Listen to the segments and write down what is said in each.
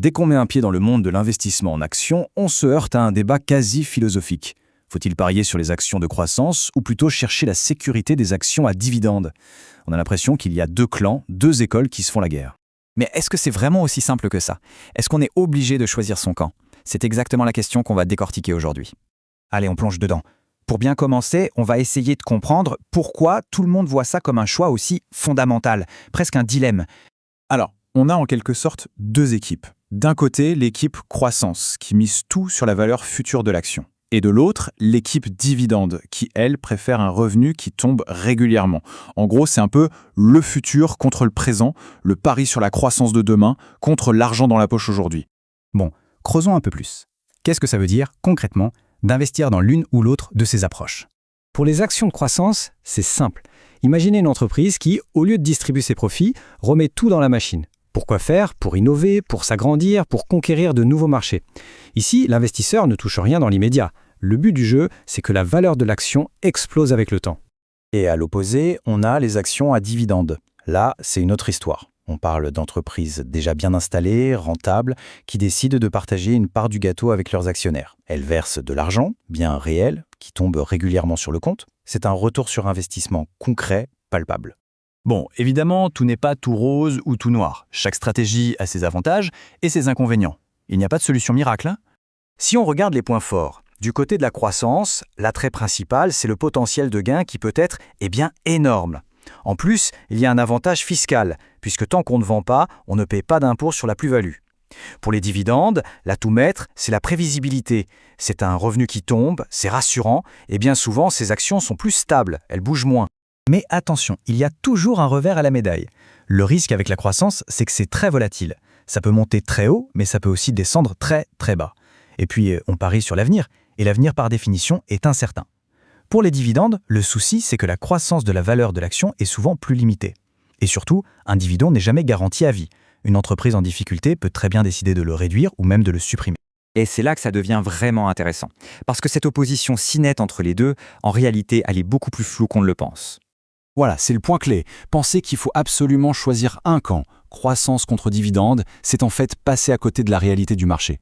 Dès qu'on met un pied dans le monde de l'investissement en actions, on se heurte à un débat quasi philosophique. Faut-il parier sur les actions de croissance ou plutôt chercher la sécurité des actions à dividendes? On a l'impression qu'il y a deux clans, deux écoles qui se font la guerre. Mais est-ce que c'est vraiment aussi simple que ça? Est-ce qu'on est obligé de choisir son camp? C'est exactement la question qu'on va décortiquer aujourd'hui. Allez, on plonge dedans. Pour bien commencer, on va essayer de comprendre pourquoi tout le monde voit ça comme un choix aussi fondamental, presque un dilemme. Alors, on a en quelque sorte deux équipes. D'un côté, l'équipe croissance, qui mise tout sur la valeur future de l'action. Et de l'autre, l'équipe dividende, qui, elle, préfère un revenu qui tombe régulièrement. En gros, c'est un peu le futur contre le présent, le pari sur la croissance de demain contre l'argent dans la poche aujourd'hui. Bon, creusons un peu plus. Qu'est-ce que ça veut dire, concrètement, d'investir dans l'une ou l'autre de ces approches? Pour les actions de croissance, c'est simple. Imaginez une entreprise qui, au lieu de distribuer ses profits, remet tout dans la machine. Pourquoi faire? Pour innover, pour s'agrandir, pour conquérir de nouveaux marchés. Ici, l'investisseur ne touche rien dans l'immédiat. Le but du jeu, c'est que la valeur de l'action explose avec le temps. Et à l'opposé, on a les actions à dividendes. Là, c'est une autre histoire. On parle d'entreprises déjà bien installées, rentables, qui décident de partager une part du gâteau avec leurs actionnaires. Elles versent de l'argent, bien réel, qui tombe régulièrement sur le compte. C'est un retour sur investissement concret, palpable. Bon, évidemment, tout n'est pas tout rose ou tout noir. Chaque stratégie a ses avantages et ses inconvénients. Il n'y a pas de solution miracle, hein? Si on regarde les points forts, du côté de la croissance, l'attrait principal, c'est le potentiel de gain qui peut être, énorme. En plus, il y a un avantage fiscal, puisque tant qu'on ne vend pas, on ne paie pas d'impôt sur la plus-value. Pour les dividendes, l'atout maître, c'est la prévisibilité. C'est un revenu qui tombe, c'est rassurant, et bien souvent, ces actions sont plus stables, elles bougent moins. Mais attention, il y a toujours un revers à la médaille. Le risque avec la croissance, c'est que c'est très volatile. Ça peut monter très haut, mais ça peut aussi descendre très très bas. Et puis, on parie sur l'avenir, et l'avenir par définition est incertain. Pour les dividendes, le souci, c'est que la croissance de la valeur de l'action est souvent plus limitée. Et surtout, un dividende n'est jamais garanti à vie. Une entreprise en difficulté peut très bien décider de le réduire ou même de le supprimer. Et c'est là que ça devient vraiment intéressant. Parce que cette opposition si nette entre les deux, en réalité, elle est beaucoup plus floue qu'on ne le pense. Voilà, c'est le point clé. Penser qu'il faut absolument choisir un camp, croissance contre dividende, c'est en fait passer à côté de la réalité du marché.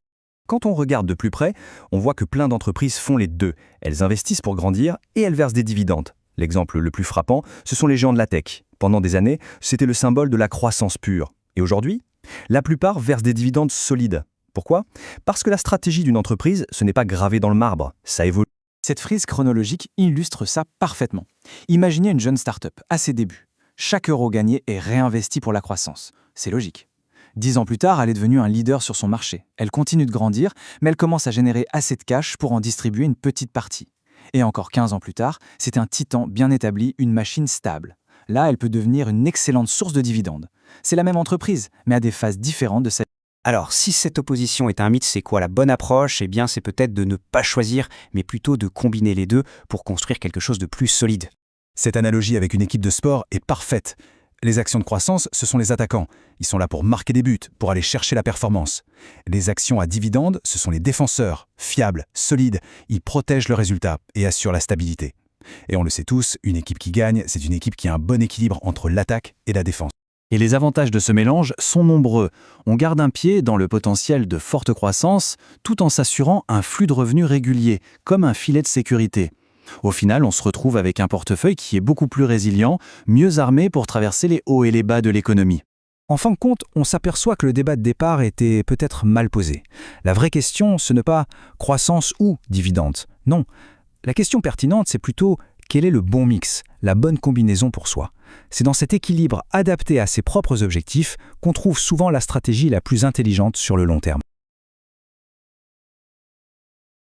Quand on regarde de plus près, on voit que plein d'entreprises font les deux. Elles investissent pour grandir et elles versent des dividendes. L'exemple le plus frappant, ce sont les géants de la tech. Pendant des années, c'était le symbole de la croissance pure. Et aujourd'hui, la plupart versent des dividendes solides. Pourquoi? Parce que la stratégie d'une entreprise, ce n'est pas gravé dans le marbre, ça évolue. Cette frise chronologique illustre ça parfaitement. Imaginez une jeune start-up à ses débuts. Chaque euro gagné est réinvesti pour la croissance. C'est logique. 10 ans plus tard, elle est devenue un leader sur son marché. Elle continue de grandir, mais elle commence à générer assez de cash pour en distribuer une petite partie. Et encore 15 ans plus tard, c'est un titan bien établi, une machine stable. Là, elle peut devenir une excellente source de dividendes. C'est la même entreprise, mais à des phases différentes de sa vie. Alors, si cette opposition est un mythe, c'est quoi la bonne approche? Eh bien, c'est peut-être de ne pas choisir, mais plutôt de combiner les deux pour construire quelque chose de plus solide. Cette analogie avec une équipe de sport est parfaite. Les actions de croissance, ce sont les attaquants. Ils sont là pour marquer des buts, pour aller chercher la performance. Les actions à dividendes, ce sont les défenseurs, fiables, solides. Ils protègent le résultat et assurent la stabilité. Et on le sait tous, une équipe qui gagne, c'est une équipe qui a un bon équilibre entre l'attaque et la défense. Et les avantages de ce mélange sont nombreux. On garde un pied dans le potentiel de forte croissance, tout en s'assurant un flux de revenus régulier, comme un filet de sécurité. Au final, on se retrouve avec un portefeuille qui est beaucoup plus résilient, mieux armé pour traverser les hauts et les bas de l'économie. En fin de compte, on s'aperçoit que le débat de départ était peut-être mal posé. La vraie question, ce n'est pas croissance ou dividende. Non. La question pertinente, c'est plutôt quel est le bon mix, la bonne combinaison pour soi. C'est dans cet équilibre adapté à ses propres objectifs qu'on trouve souvent la stratégie la plus intelligente sur le long terme.